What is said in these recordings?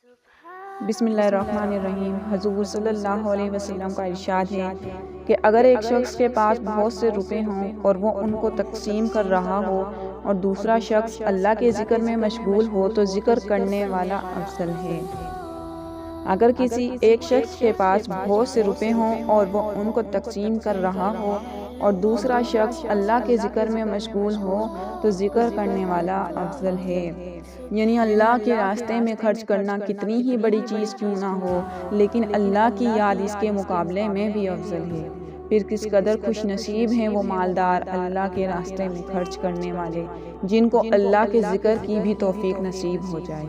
بسم اللہ الرحمن الرحیم۔ حضور صلی اللہ علیہ وسلم کا ارشاد ہے کہ اگر ایک شخص کے پاس بہت سے روپے ہوں اور وہ ان کو تقسیم کر رہا ہو اور دوسرا شخص اللہ کے ذکر میں مشغول ہو تو ذکر کرنے والا افضل ہے۔ اگر کسی ایک شخص کے پاس بہت سے روپے ہوں اور وہ ان کو تقسیم کر رہا ہو اور دوسرا شخص اللہ کے ذکر میں مشغول ہو تو ذکر کرنے والا افضل ہے۔ یعنی اللہ کے راستے میں خرچ کرنا کتنی ہی بڑی چیز کیوں نہ ہو، لیکن اللہ کی یاد اس کے مقابلے میں بھی افضل ہے۔ پھر کس قدر خوش نصیب ہیں وہ مالدار اللہ کے راستے میں خرچ کرنے والے، جن کو اللہ کے ذکر کی بھی توفیق نصیب ہو جائے۔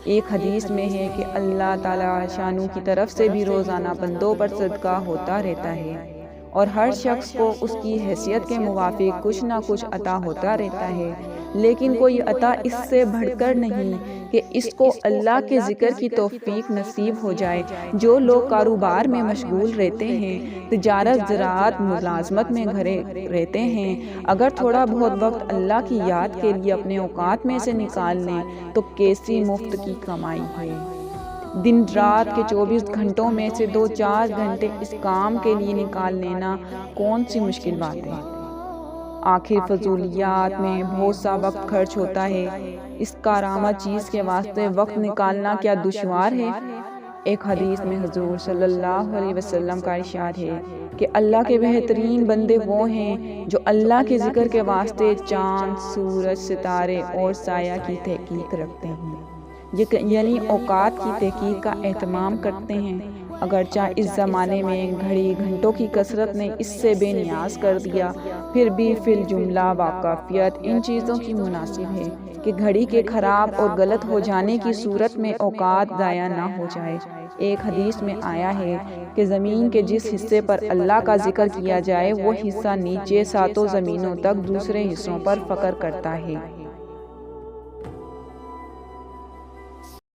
ایک حدیث میں ہے کہ اللہ تعالیٰ شانو کی طرف سے بھی روزانہ بندوں پر صدقہ ہوتا رہتا ہے اور ہر شخص کو اس کی حیثیت کے موافق کچھ نہ کچھ عطا ہوتا رہتا ہے، لیکن کوئی عطا اس سے بڑھ کر نہیں کہ اس کو اللہ کے ذکر کی توفیق نصیب ہو جائے۔ جو لوگ کاروبار میں مشغول رہتے ہیں، تجارت، زراعت، ملازمت میں گھرے رہتے ہیں، اگر تھوڑا بہت وقت اللہ کی یاد کے لیے اپنے اوقات میں سے نکال لیں تو کیسی مفت کی کمائی ہے۔ دن رات کے 24 گھنٹوں میں سے 2-4 گھنٹے اس کام کے لیے نکال لینا کون سی مشکل بات ہے۔ آخر فضولیات میں بہت سا وقت خرچ ہوتا ہے، اس کارآمد چیز کے واسطے وقت نکالنا کیا دشوار ہے؟ ایک حدیث میں حضور صلی اللہ علیہ وسلم کا ارشاد ہے کہ اللہ کے بہترین بندے وہ ہیں جو اللہ کے ذکر کے واسطے چاند، سورج، ستارے اور سایہ کی تحقیق رکھتے ہیں، یعنی اوقات کی تحقیق کا اہتمام کرتے ہیں۔ اگرچہ اس زمانے میں گھڑی گھنٹوں کی کثرت نے اس سے بے نیاز کر دیا، پھر بھی فی الجملہ واقفیت ان چیزوں کی مناسب ہے کہ گھڑی کے خراب اور غلط ہو جانے کی صورت میں اوقات ضائع نہ ہو جائے۔ ایک حدیث میں آیا ہے کہ زمین کے جس حصے پر اللہ کا ذکر کیا جائے وہ حصہ نیچے 7 زمینوں تک دوسرے حصوں پر فخر کرتا ہے۔